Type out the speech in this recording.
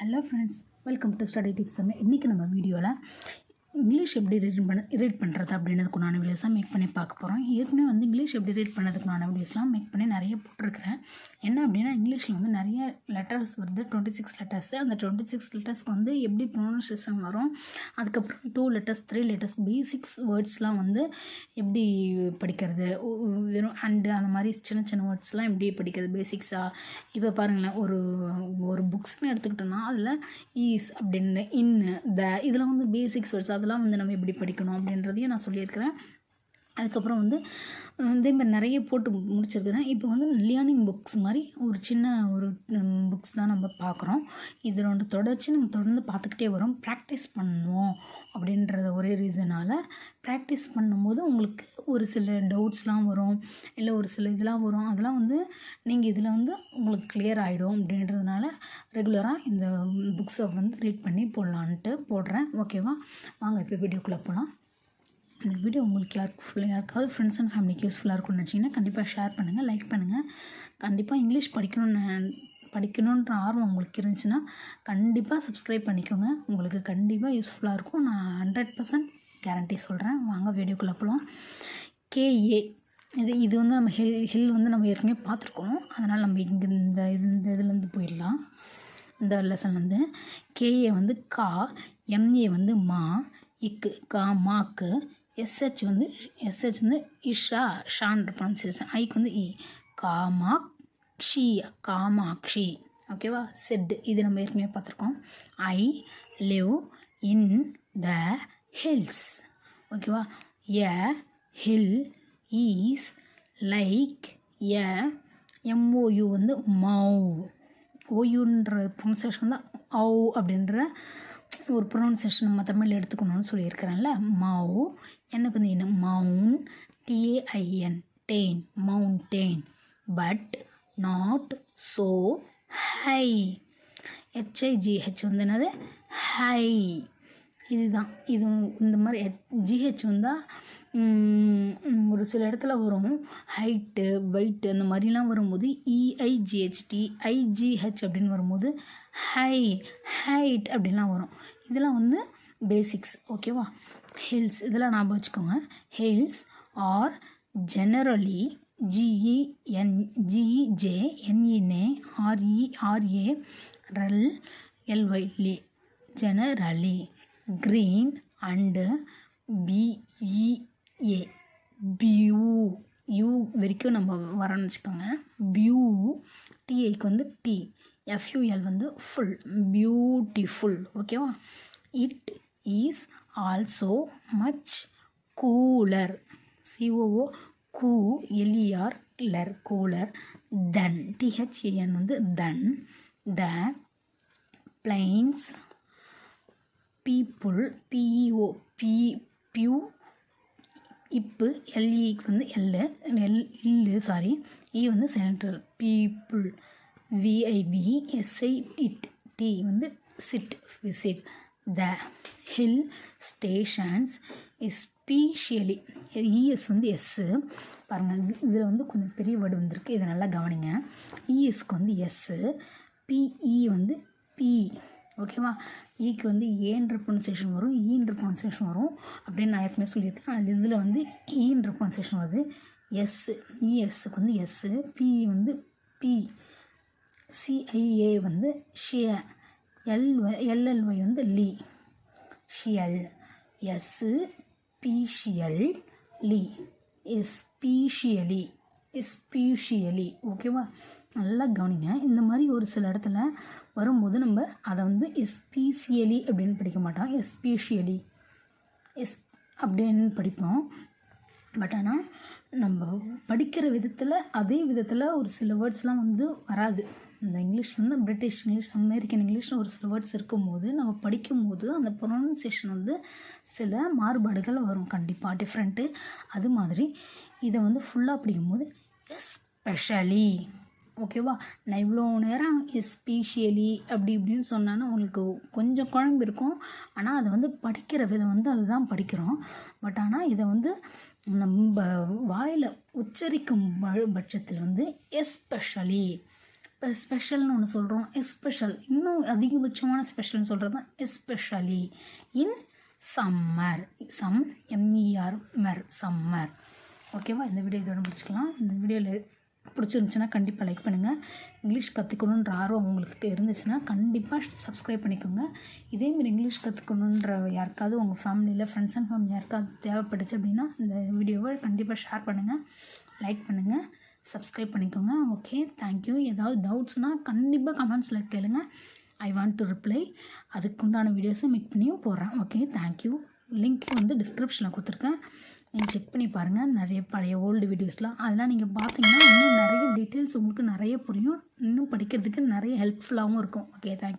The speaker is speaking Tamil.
Hello friends, welcome to study tips. இன்றைக்கி நம்ம வீடியோவில் இங்கிலீஷ் எப்படி ரீட் பண்ணுறது அப்படின்றதுக்குண்டான வீடியோஸ்லாம் மேக் பண்ணி பார்க்க போகிறோம். ஏற்கனவே வந்து இங்கிலீஷ் எப்படி ரீட் பண்ணுறதுக்குண்டான வீடியோஸ்லாம் மேக் பண்ணி நிறைய போட்டிருக்கிறேன். என்ன அப்படின்னா, இங்கிலீஷில் வந்து நிறைய லெட்டர்ஸ் வருது, 26 லெட்டர்ஸு. அந்த 26 லெட்டர்ஸ்க்கு வந்து எப்படி ப்ரொனன்சியேஷன் வரும், அதுக்கப்புறம் 2 லெட்டர்ஸ் 3 லெட்டர்ஸ் பேசிக்ஸ் வேர்ட்ஸ்லாம் வந்து எப்படி படிக்கிறது, வெறும் அண்டு அந்த மாதிரி சின்ன சின்ன வேர்ட்ஸ்லாம் எப்படி படிக்கிறது பேசிக்ஸாக. இப்போ பாருங்களேன், ஒரு புக்ஸ்னு எடுத்துக்கிட்டோன்னா அதில் ஈஸ் அப்படின்னு, இன்னு, த, இதெல்லாம் வந்து பேசிக்ஸ் வேர்ட்ஸ். அதெல்லாம் வந்து நம்ம எப்படி படிக்கணும் அப்படின்றதையும் நான் சொல்லியிருக்கிறேன். அதுக்கப்புறம் வந்து இதே மாதிரி நிறைய போட்டு முடிச்சிருக்கிறேன். இப்போ வந்து லேர்னிங் புக்ஸ் மாதிரி ஒரு புக்ஸ் தான் நம்ம பார்க்குறோம். இதோட தொடர்ச்சி நம்ம தொடர்ந்து பார்த்துக்கிட்டே வரோம். ப்ராக்டிஸ் பண்ணுவோம் அப்படின்றத ஒரே ரீசனால் ப்ராக்டிஸ் பண்ணும்போது உங்களுக்கு ஒரு சில டவுட்ஸ்லாம் வரும், இல்லை ஒரு சில இதெல்லாம் வரும். அதெல்லாம் வந்து நீங்கள் இதில் வந்து உங்களுக்கு கிளியர் ஆகிடும் அப்படின்றதுனால ரெகுலராக இந்த புக்ஸை வந்து ரீட் பண்ணி போடலான்ட்டு போடுறேன். ஓகேவா, வாங்க இப்போ வீடியோக்குள்ளே போகலாம். இந்த வீடியோ உங்களுக்கு யாருக்காவது ஃப்ரெண்ட்ஸ் அண்ட் ஃபேமிலிக்கு யூஸ்ஃபுல்லாக இருக்கும்னு நினச்சிங்கன்னா கண்டிப்பாக ஷேர் பண்ணுங்கள், லைக் பண்ணுங்கள். கண்டிப்பாக இங்கிலீஷ் படிக்கணுன்ற ஆர்வம் உங்களுக்கு இருந்துச்சுன்னா கண்டிப்பாக சப்ஸ்கிரைப் பண்ணிக்கோங்க. உங்களுக்கு கண்டிப்பாக யூஸ்ஃபுல்லாக இருக்கும். நான் 100% கேரண்டி சொல்கிறேன். வாங்க வீடியோக்குள்ளே போகலாம். KA இது வந்து நம்ம ஹில் வந்து நம்ம ஏற்கனவே பார்த்துருக்கோம். அதனால் நம்ம இங்கே இந்த இதுலேருந்து போயிடலாம். இந்த லெசன்லேருந்து KA வந்து கா, MA வந்து மா, இக்கு கா மாக்கு, SH வந்து இஷா ஷான்ற ப்ரொனன்சியேஷன், ஐக்கு வந்து இ காமாக்ஷி காமாக்ஷி. ஓகேவா, செட் இது நம்ம ஏற்கனவே பார்த்துருக்கோம். I live in the hills. ஓகேவா, a hill is like a MOU வந்து மவ். ஓயுன்ற ப்ரொனன்சியேஷன் வந்து ஔ அப்படின்ற ஒரு ப்ரொனன்சியேஷன் நம்ம தமிழில் எடுத்துக்கணும்னு சொல்லியிருக்கிறேன்ல. மவ், எனக்கு வந்து என்ன மவுன், TAIN டெயின், mountain. But not so high, HIGH வந்து என்னது ஹை. இதுதான் இது இந்த மாதிரி GH வந்தால் ஒரு சில இடத்துல வரும். ஹைட்டு வெயிட்டு அந்த மாதிரிலாம் வரும்போது EIGHT IGH அப்படின்னு வரும்போது ஹைட் அப்படின்லாம் வரும். இதெல்லாம் வந்து பேசிக்ஸ். ஓகேவா, ஹில்ஸ் இதெல்லாம் ஞாபகம் வச்சுக்கோங்க. Hills are generally GENERALLY generally green and BEA யூ வரைக்கும் நம்ம வரணும்னு வச்சுக்கோங்க. பியூ, TIக்கு வந்து T, FUL வந்து ஃபுல், பியூட்டிஃபுல். ஓகேவா, it is also much cooler, COO QLER லர் கூலர், தென் THAN வந்து than, the plains people, PEO பியூ, இப்பு LEக்கு வந்து இல்லு சாரி, இ வந்து சென்ட்ரல், பீப்புள், VIB SI இட், T வந்து சிட் visit. The hill stations especially, ES வந்து எஸ்ஸு பாருங்கள். இதில் வந்து கொஞ்சம் பெரிய வேர்டு வந்திருக்கு, இதை நல்லா கவனிங்க. ESக்கு வந்து எஸ்ஸு, PE வந்து பி. ஓகேவா, ஈக்கு வந்து ஏன்ற ப்ரொனன்சியேஷன் வரும், ஈன்ற ப்ரொனன்சியேஷன் வரும் அப்படின்னு நான் ஏற்கனவே சொல்லியிருக்கேன். அது இதில் வந்து ஈன்ற ப்ரொனன்சியேஷன் வருது. எஸ்ஸு, ESக்கு வந்து எஸ்ஸு, பி வந்து பி, CIA வந்து ஷிய, LLY வந்து லீ, ஷியல், எஸ்ஸு ஸ்பீஷியல் லீ, எஸ்பீஷியலி. ஓகேவா, நல்லா கவனிங்க. இந்த மாதிரி ஒரு சில இடத்துல வரும்போது நம்ம அதை வந்து எஸ்பீஷியலி அப்படின்னு படிக்க மாட்டோம், எஸ்பீஷியலி அப்படின்னு படிப்போம். பட் ஆனால் நம்ம படிக்கிற விதத்தில் அதே விதத்தில் ஒரு சில வேர்ட்ஸ்லாம் வந்து வராது. இந்த இங்கிலீஷ் வந்து பிரிட்டிஷ் இங்கிலீஷ், அமெரிக்கன் இங்கிலீஷில் ஒரு சில வேர்ட்ஸ் இருக்கும்போது நம்ம படிக்கும்போது அந்த ப்ரொனன்சியேஷன் வந்து சில மாறுபாடுகள் வரும், கண்டிப்பாக டிஃப்ரெண்ட்டு. அது மாதிரி இதை வந்து ஃபுல்லாக படிக்கும்போது எஸ்பெஷலி. ஓகேவா, நான் இவ்வளோ நேரம் எஸ்பீஷியலி அப்படி இப்படின்னு சொன்னான்னா உங்களுக்கு கொஞ்சம் குழம்பு இருக்கும். ஆனால் அதை வந்து படிக்கிற விதம் வந்து அதுதான் படிக்கிறோம். பட் ஆனால் இதை வந்து நம்ம வாயில் உச்சரிக்கும் பட்சத்தில் வந்து எஸ்பெஷலி, இப்போ ஸ்பெஷல்னு ஒன்று சொல்கிறோம், எஸ்பெஷல் இன்னும் அதிகபட்சமான ஸ்பெஷல்னு சொல்கிறது தான் எஸ்பெஷலி. இன் சம்மர், MER மர், சம்மர். ஓகேவா? இந்த வீடியோ இதோட முடிச்சுக்கலாம். இந்த வீடியோவில் பிடிச்சிருந்துச்சுன்னா கண்டிப்பாக லைக் பண்ணுங்கள். இங்கிலீஷ் கற்றுக்கணுன்ற ஆர்வம் உங்களுக்கு இருந்துச்சுன்னா கண்டிப்பாக சப்ஸ்கிரைப் பண்ணிக்கோங்க. இதேமாரி இங்கிலீஷ் கற்றுக்கணுன்ற யாருக்காவது உங்கள் ஃபேமிலியில் ஃப்ரெண்ட்ஸ் அண்ட் ஃபேமிலி யாருக்காவது தேவைப்பட்டுச்சு அப்படின்னா இந்த வீடியோவை கண்டிப்பாக ஷேர் பண்ணுங்கள், லைக் பண்ணுங்கள், சப்ஸ்கிரைப் பண்ணிக்கோங்க. Okay, thank you. ஏதாவது டவுட்ஸ்னால் கண்டிப்பாக கமெண்ட்ஸில் கேளுங்க. I want to reply. அதுக்குண்டான வீடியோஸை மேக் பண்ணியும் போடுறேன். Okay, thank you. லிங்க் டிஸ்கிரிப்ஷனில் கொடுத்துருக்கேன். நீங்கள் செக் பண்ணி பாருங்கள். நிறைய பழைய ஓல்டு வீடியோஸ்லாம் அதெல்லாம் நீங்கள் பார்த்தீங்கன்னா இன்னும் நிறைய டீட்டெயில்ஸ் உங்களுக்கு நிறைய புரியும். இன்னும் படிக்கிறதுக்கு நிறைய ஹெல்ப்ஃபுல்லாகவும் இருக்கும். Okay, thank you.